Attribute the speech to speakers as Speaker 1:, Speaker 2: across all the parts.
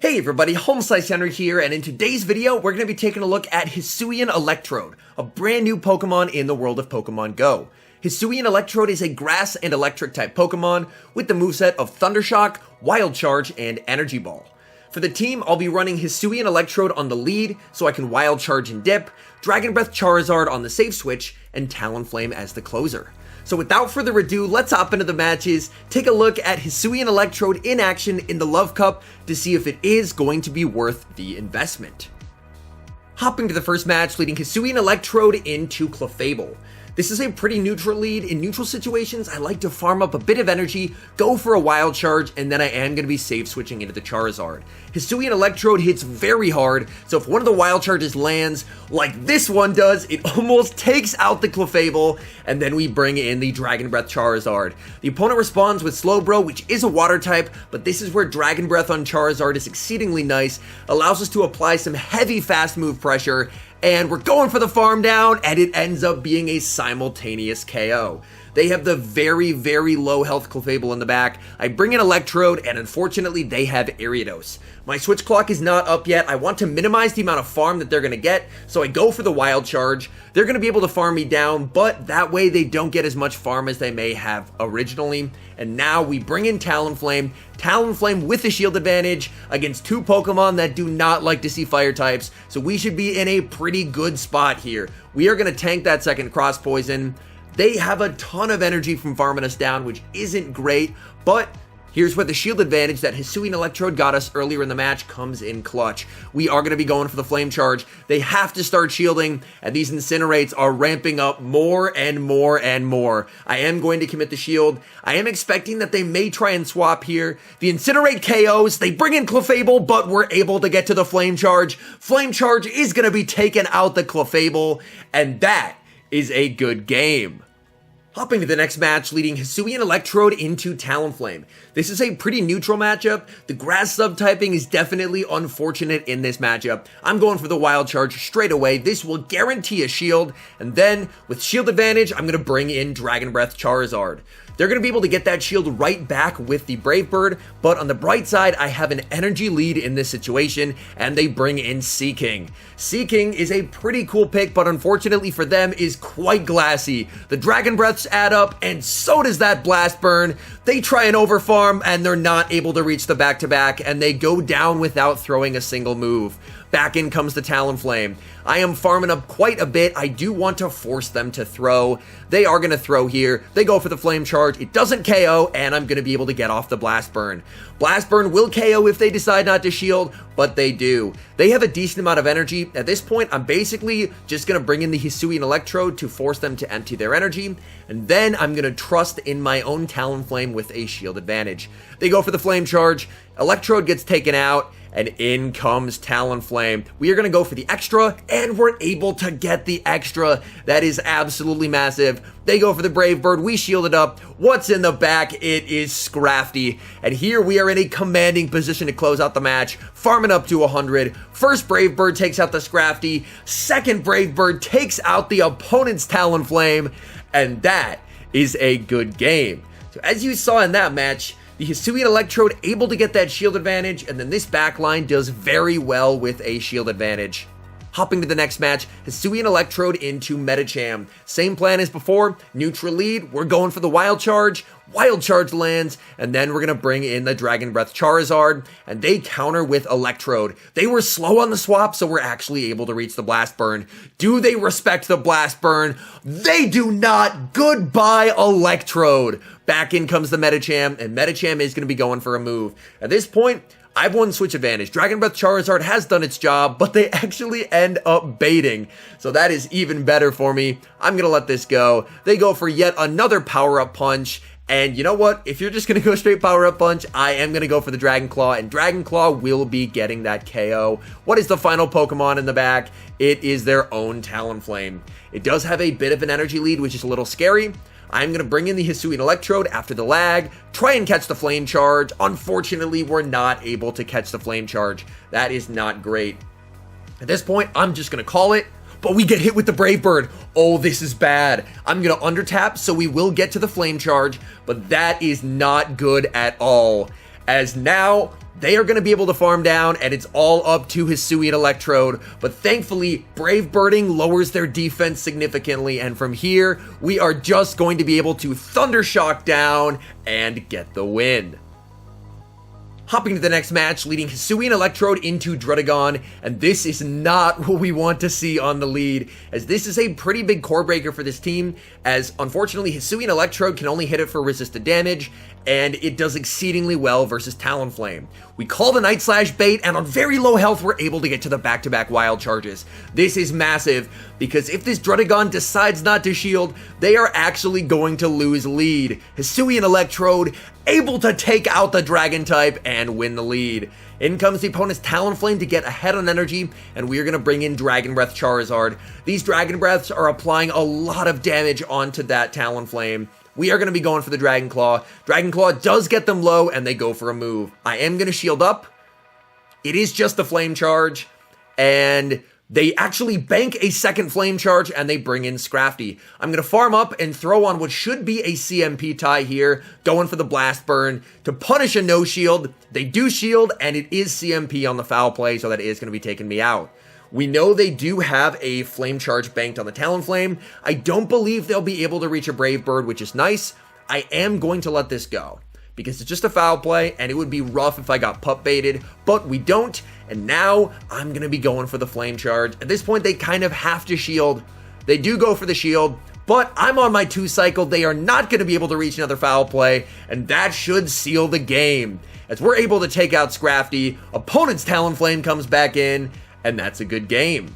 Speaker 1: Hey everybody, HomeSliceHenry here, and in today's video, we're going to be taking a look at HISUIAN Electrode, a brand new Pokemon in the world of Pokemon Go. HISUIAN Electrode is a grass and electric type Pokemon with the moveset of Thunder Shock, Wild Charge, and Energy Ball. For the team, I'll be running HISUIAN Electrode on the lead, so I can Wild Charge and dip, Dragon Breath Charizard on the save switch, and Talonflame as the closer. So without further ado, let's hop into the matches, take a look at HISUIAN Electrode in action in the Love Cup to see if it is going to be worth the investment. Hopping to the first match, leading HISUIAN Electrode into Clefable. This is a pretty neutral lead. In neutral situations, I like to farm up a bit of energy, go for a Wild Charge, and then I am going to be save switching into the Charizard. HISUIAN Electrode hits very hard, so if one of the Wild Charges lands, like this one does, it almost takes out the Clefable, and then we bring in the Dragon Breath Charizard. The opponent responds with Slowbro, which is a water type, but this is where Dragon Breath on Charizard is exceedingly nice, allows us to apply some heavy fast move pressure, and we're going for the farm down, and it ends up being a simultaneous KO. They have the very, very low health Clefable in the back. I bring in Electrode, and unfortunately, they have Ariados. My switch clock is not up yet. I want to minimize the amount of farm that they're going to get, so I go for the Wild Charge. They're going to be able to farm me down, but that way they don't get as much farm as they may have originally. And now we bring in Talonflame. Talonflame with the shield advantage against two Pokemon that do not like to see fire types, so we should be in a pretty good spot here. We are going to tank that second Cross Poison. They have a ton of energy from farming us down, which isn't great, but here's where the shield advantage that HISUIAN Electrode got us earlier in the match comes in clutch. We are going to be going for the Flame Charge. They have to start shielding, and these Incinerates are ramping up more and more and more. I am going to commit the shield. I am expecting that they may try and swap here. The Incinerate KOs, they bring in Clefable, but we're able to get to the Flame Charge. Flame Charge is going to be taking out the Clefable, and that is a good game. Hopping to the next match, leading HISUIAN Electrode into Talonflame. This is a pretty neutral matchup. The grass subtyping is definitely unfortunate in this matchup. I'm going for the Wild Charge straight away. This will guarantee a shield, and then with shield advantage, I'm going to bring in Dragon Breath Charizard. They're going to be able to get that shield right back with the Brave Bird, but on the bright side, I have an energy lead in this situation, and they bring in Seaking. Seaking is a pretty cool pick, but unfortunately for them is quite glassy. The Dragon Breaths add up, and so does that Blast Burn. They try and overfarm, and they're not able to reach the back-to-back, and they go down without throwing a single move. Back in comes the Talonflame. I am farming up quite a bit. I do want to force them to throw. They are going to throw here. They go for the Flame Charge. It doesn't KO, and I'm going to be able to get off the Blast Burn. Blast Burn will KO if they decide not to shield, but they do. They have a decent amount of energy. At this point, I'm basically just going to bring in the HISUIAN Electrode to force them to empty their energy, and then I'm going to trust in my own Talonflame with a shield advantage. They go for the Flame Charge. Electrode gets taken out, and in comes Talonflame. We are going to go for the extra, and we're able to get the extra. That is absolutely massive. They go for the Brave Bird. We shield it up. What's in the back? It is Scrafty. And here we are in a commanding position to close out the match, farming up to 100. First Brave Bird takes out the Scrafty. Second Brave Bird takes out the opponent's Talonflame. And that is a good game. So as you saw in that match, the HISUIAN Electrode able to get that shield advantage, and then this backline does very well with a shield advantage. Hopping to the next match, HISUIAN Electrode into Medicham. Same plan as before, neutral lead, we're going for the Wild Charge. Wild Charge lands, and then we're going to bring in the Dragon Breath Charizard, and they counter with Electrode. They were slow on the swap, so we're actually able to reach the Blast Burn. Do they respect the Blast Burn? They do not! Goodbye, Electrode! Back in comes the Medicham, and Medicham is going to be going for a move. At this point, I've won switch advantage. Dragon Breath Charizard has done its job, but they actually end up baiting. So that is even better for me. I'm going to let this go. They go for yet another power-up punch. And you know what? If you're just going to go straight power-up punch, I am going to go for the Dragon Claw, and Dragon Claw will be getting that KO. What is the final Pokemon in the back? It is their own Talonflame. It does have a bit of an energy lead, which is a little scary. I'm going to bring in the HISUIAN Electrode after the lag, try and catch the Flame Charge. Unfortunately, we're not able to catch the Flame Charge. That is not great. At this point, I'm just going to call it. But we get hit with the Brave Bird. Oh, this is bad. I'm going to undertap, so we will get to the Flame Charge, but that is not good at all. As now, They are going to be able to farm down, and it's all up to HISUIAN Electrode. But thankfully, Brave Birding lowers their defense significantly, and from here, we are just going to be able to Thunder Shock down and get the win. Hopping to the next match, leading HISUIAN Electrode into Druddigon, and this is not what we want to see on the lead, as this is a pretty big core breaker for this team, as unfortunately HISUIAN Electrode can only hit it for resisted damage, and it does exceedingly well versus Talonflame. We call the Night Slash bait, and on very low health, we're able to get to the back-to-back wild charges. This is massive, because if this Druddigon decides not to shield, they are actually going to lose lead. HISUIAN Electrode able to take out the Dragon type and win the lead. In comes the opponent's Talonflame to get ahead on energy, and we are going to bring in Dragon Breath Charizard. These Dragon Breaths are applying a lot of damage onto that Talonflame. We are going to be going for the Dragon Claw. Dragon Claw does get them low, and they go for a move. I am going to shield up. It is just the Flame Charge, and they actually bank a second Flame Charge, and they bring in Scrafty. I'm going to farm up and throw on what should be a CMP tie here, going for the Blast Burn to punish a no-shield. They do shield, and it is CMP on the foul play, so that is going to be taking me out. We know they do have a Flame Charge banked on the Talonflame. I don't believe they'll be able to reach a Brave Bird, which is nice. I am going to let this go, because it's just a foul play, and it would be rough if I got pup baited, but we don't, and now I'm going to be going for the Flame Charge. At this point, they kind of have to shield. They do go for the shield, but I'm on my 2 cycle. They are not going to be able to reach another foul play, and that should seal the game. As we're able to take out Scrafty, opponent's Talonflame comes back in, and that's a good game.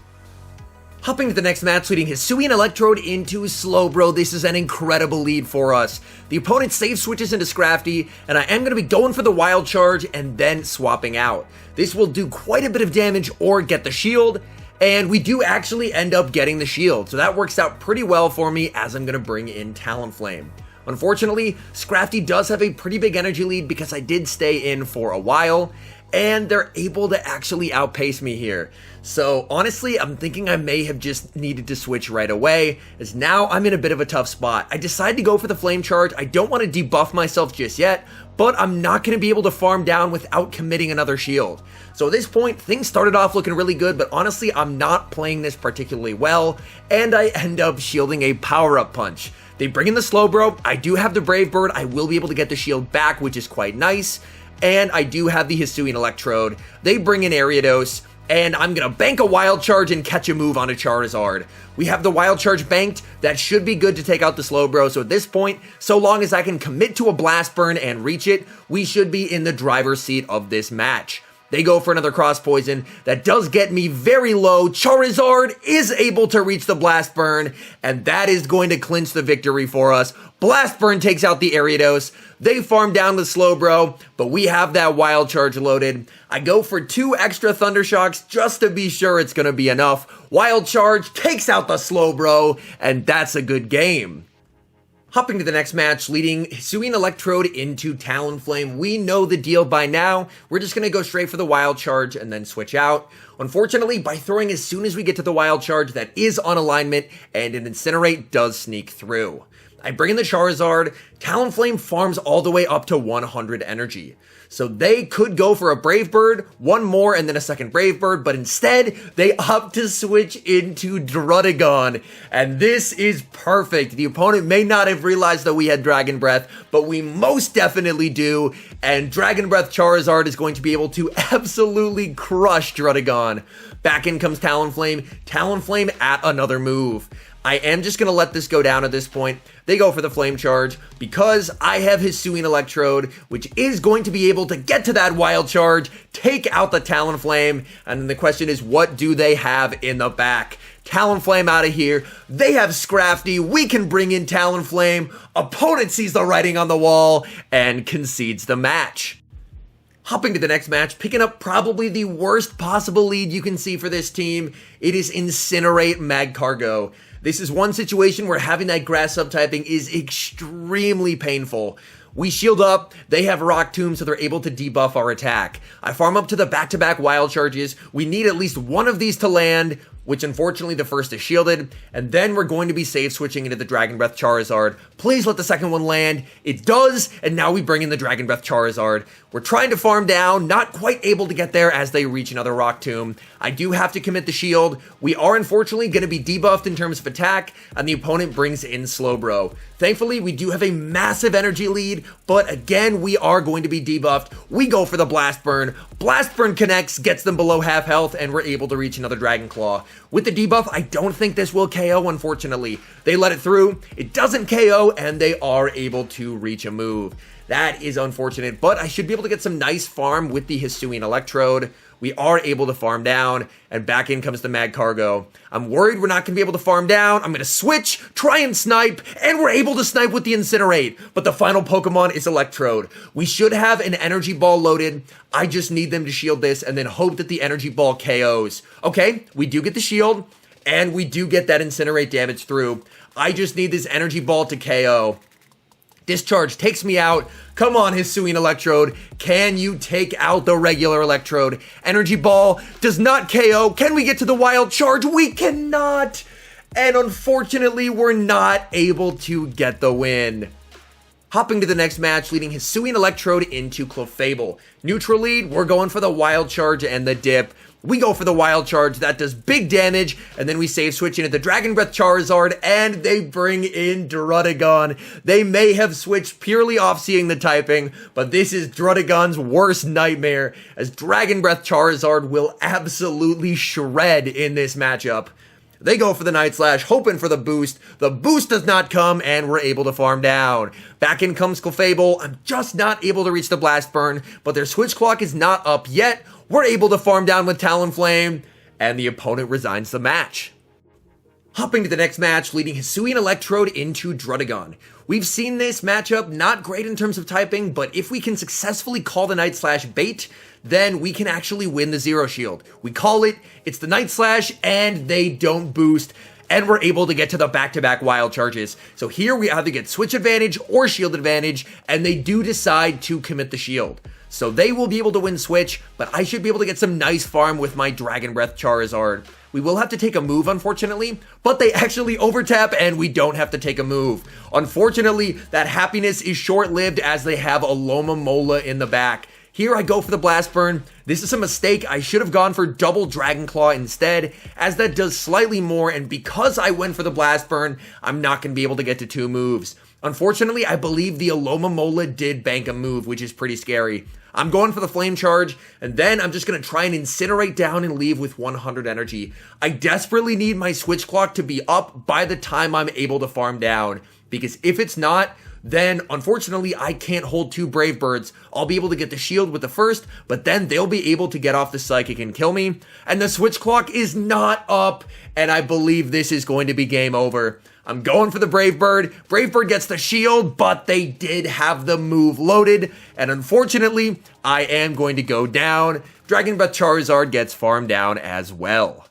Speaker 1: Hopping to the next match, leading HISUIAN Electrode into Slowbro. This is an incredible lead for us. The opponent safe switches into Scrafty, and I am going to be going for the Wild Charge and then swapping out. This will do quite a bit of damage or get the shield, and we do actually end up getting the shield. So that works out pretty well for me, as I'm going to bring in Talonflame. Unfortunately, Scrafty does have a pretty big energy lead because I did stay in for a while, and they're able to actually outpace me here. So honestly, I'm thinking I may have just needed to switch right away, as now I'm in a bit of a tough spot. I decided to go for the Flame Charge. I don't want to debuff myself just yet, but I'm not going to be able to farm down without committing another shield. So at this point, things started off looking really good, but honestly, I'm not playing this particularly well, and I end up shielding a power-up punch. They bring in the Slowbro. I do have the Brave Bird. I will be able to get the shield back, which is quite nice. And I do have the HISUIAN Electrode. They bring in Ariados, and I'm going to bank a Wild Charge and catch a move on a Charizard. We have the Wild Charge banked. That should be good to take out the Slowbro. So at this point, so long as I can commit to a Blast Burn and reach it, we should be in the driver's seat of this match. They go for another Cross Poison. That does get me very low. Charizard is able to reach the Blast Burn, and that is going to clinch the victory for us. Blast Burn takes out the Ariados. They farm down the Slowbro, but we have that Wild Charge loaded. I go for 2 extra Thunder Shocks just to be sure it's going to be enough. Wild Charge takes out the Slowbro, and that's a good game. Hopping to the next match, leading HISUIAN Electrode into Talonflame. We know the deal by now. We're just going to go straight for the Wild Charge and then switch out. Unfortunately, by throwing as soon as we get to the Wild Charge, that is on alignment, and an Incinerate does sneak through. I bring in the Charizard. Talonflame farms all the way up to 100 energy. So they could go for a Brave Bird, one more, and then a second Brave Bird, but instead, they opt to switch into Druddigon. And this is perfect. The opponent may not have realized that we had Dragon Breath, but we most definitely do. And Dragon Breath Charizard is going to be able to absolutely crush Druddigon. Back in comes Talonflame. Talonflame at another move. I am just going to let this go down at this point. They go for the Flame Charge because I have HISUIAN Electrode, which is going to be able to get to that Wild Charge, take out the Talonflame, and then the question is, what do they have in the back? Talonflame out of here. They have Scrafty. We can bring in Talonflame. Opponent sees the writing on the wall and concedes the match. Hopping to the next match, picking up probably the worst possible lead you can see for this team. It is Incinerate Magcargo. This is one situation where having that grass subtyping is extremely painful. We shield up, they have Rock Tomb, so they're able to debuff our attack. I farm up to the back-to-back Wild Charges. We need at least one of these to land. which unfortunately the first is shielded, and then we're going to be save switching into the Dragon Breath Charizard. Please let the second one land. It does, and now we bring in the Dragon Breath Charizard. We're trying to farm down, not quite able to get there as they reach another Rock Tomb. I do have to commit the shield. We are unfortunately going to be debuffed in terms of attack, and the opponent brings in Slowbro. Thankfully, we do have a massive energy lead, but again, we are going to be debuffed. We go for the Blast Burn. Blast Burn connects, gets them below half health, and we're able to reach another Dragon Claw. With the debuff, I don't think this will KO, unfortunately. They let it through, it doesn't KO, and they are able to reach a move. That is unfortunate, but I should be able to get some nice farm with the HISUIAN Electrode. We are able to farm down, and back in comes the Magcargo. I'm worried we're not going to be able to farm down. I'm going to switch, try and snipe, and we're able to snipe with the Incinerate. But the final Pokemon is Electrode. We should have an Energy Ball loaded. I just need them to shield this and then hope that the Energy Ball KOs. Okay, we do get the shield, and we do get that Incinerate damage through. I just need this Energy Ball to KO. Discharge takes me out. Come on, HISUIAN Electrode. Can you take out the regular Electrode? Energy Ball does not KO. Can we get to the Wild Charge? We cannot. And unfortunately, we're not able to get the win. Hopping to the next match, leading HISUIAN Electrode into Clefable. Neutral lead, we're going for the Wild Charge and the Dip. We go for the Wild Charge, that does big damage, and then we save switch into the Dragon Breath Charizard, and they bring in Druddigon. They may have switched purely off seeing the typing, but this is Druddigon's worst nightmare, as Dragon Breath Charizard will absolutely shred in this matchup. They go for the Night Slash, hoping for the boost. The boost does not come, and we're able to farm down. Back in comes Clefable. I'm just not able to reach the Blast Burn, but their switch clock is not up yet. We're able to farm down with Talonflame, and the opponent resigns the match. Hopping to the next match, leading HISUIAN Electrode into Druddigon. We've seen this matchup, not great in terms of typing, but if we can successfully call the Night Slash bait, then we can actually win the Zero Shield. We call it, it's the Night Slash, and they don't boost, and we're able to get to the back-to-back Wild Charges. So here we either get Switch Advantage or Shield Advantage, and they do decide to commit the Shield. So they will be able to win Switch, but I should be able to get some nice farm with my Dragon Breath Charizard. We will have to take a move, unfortunately, but they actually overtap and we don't have to take a move. Unfortunately, that happiness is short-lived as they have Alomomola in the back. Here I go for the Blast Burn. This is a mistake. I should have gone for double Dragon Claw instead, as that does slightly more, and because I went for the Blast Burn, I'm not going to be able to get to 2 moves. Unfortunately, I believe the Alomomola did bank a move, which is pretty scary. I'm going for the Flame Charge, and then I'm just going to try and Incinerate down and leave with 100 energy. I desperately need my switch clock to be up by the time I'm able to farm down, because if it's not, then unfortunately I can't hold 2 Brave Birds. I'll be able to get the shield with the first, but then they'll be able to get off the Psychic and kill me, and the switch clock is not up, and I believe this is going to be game over. I'm going for the Brave Bird. Brave Bird gets the shield, but they did have the move loaded, and unfortunately, I am going to go down. Dragon Breath Charizard gets farmed down as well.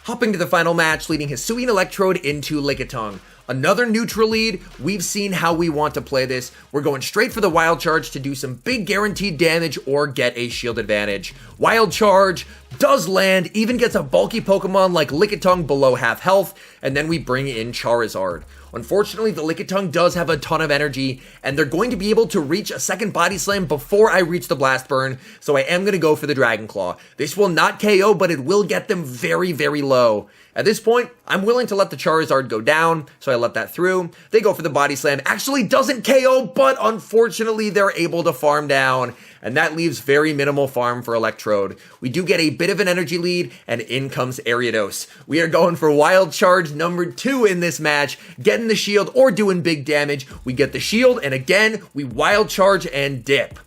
Speaker 1: Hopping to the final match, leading HISUIAN Electrode into Lickitung. Another neutral lead. We've seen how we want to play this. We're going straight for the Wild Charge to do some big guaranteed damage or get a shield advantage. Wild Charge does land, even gets a bulky Pokemon like Lickitung below half health, and then we bring in Charizard. Unfortunately, the Lickitung does have a ton of energy, and they're going to be able to reach a second Body Slam before I reach the Blast Burn, so I am going to go for the Dragon Claw. This will not KO, but it will get them very, very low. At this point, I'm willing to let the Charizard go down, so I let that through. They go for the Body Slam. Actually doesn't KO, but unfortunately, they're able to farm down, and that leaves very minimal farm for Electrode. We do get a bit of an energy lead, and in comes Ariados. We are going for Wild Charge number 2 in this match, getting the shield or doing big damage. We get the shield, and again, we Wild Charge and dip.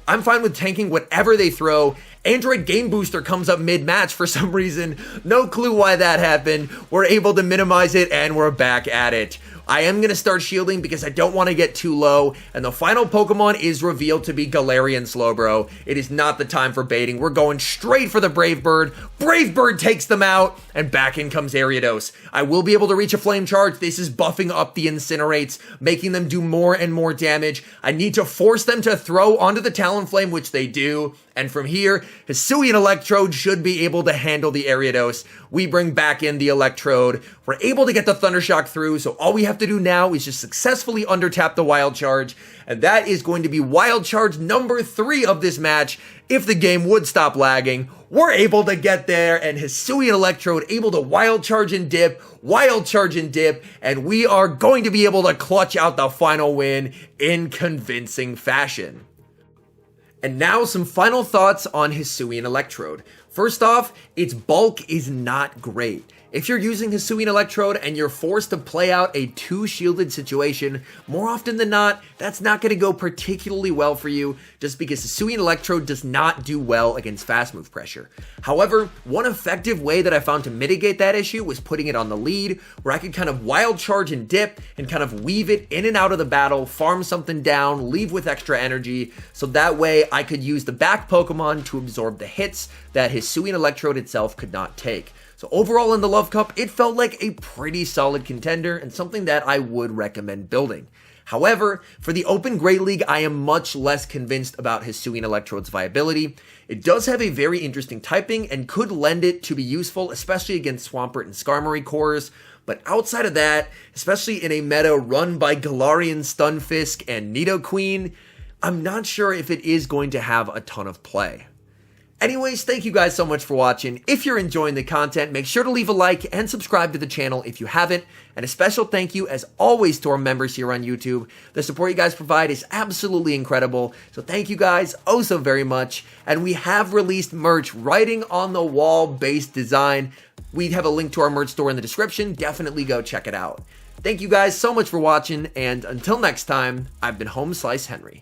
Speaker 1: I'm fine with tanking whatever they throw. Android Game Booster comes up mid-match for some reason. No clue why that happened. We're able to minimize it, and we're back at it. I am going to start shielding because I don't want to get too low. And the final Pokemon is revealed to be Galarian Slowbro. It is not the time for baiting. We're going straight for the Brave Bird. Brave Bird takes them out, and back in comes Ariados. I will be able to reach a Flame Charge. This is buffing up the Incinerates, making them do more and more damage. I need to force them to throw onto the Talonflame, which they do. And from here, HISUIAN Electrode should be able to handle the Ariados. We bring back in the Electrode. We're able to get the Thundershock through, so all we have to do now is just successfully undertap the Wild Charge, and that is going to be Wild Charge number 3 of this match. If the game would stop lagging, we're able to get there, and HISUIAN Electrode able to Wild Charge and dip, Wild Charge and dip, and we are going to be able to clutch out the final win in convincing fashion. And now some final thoughts on HISUIAN Electrode. First off, its bulk is not great. If you're using HISUIAN Electrode and you're forced to play out a 2-shielded situation, more often than not, that's not going to go particularly well for you, just because HISUIAN Electrode does not do well against fast move pressure. However, one effective way that I found to mitigate that issue was putting it on the lead, where I could kind of Wild Charge and dip and kind of weave it in and out of the battle, farm something down, leave with extra energy, so that way I could use the back Pokemon to absorb the hits that HISUIAN Electrode itself could not take. So overall in the Love Cup, it felt like a pretty solid contender and something that I would recommend building. However, for the Open Great League, I am much less convinced about HISUIAN Electrode's viability. It does have a very interesting typing and could lend it to be useful, especially against Swampert and Skarmory cores. But outside of that, especially in a meta run by Galarian Stunfisk and Nidoqueen, I'm not sure if it is going to have a ton of play. Anyways, thank you guys so much for watching. If you're enjoying the content, make sure to leave a like and subscribe to the channel if you haven't. And a special thank you, as always, to our members here on YouTube. The support you guys provide is absolutely incredible. So thank you guys oh so very much. And we have released merch, writing on the wall based design. We have a link to our merch store in the description. Definitely go check it out. Thank you guys so much for watching. And until next time, I've been HomeSliceHenry.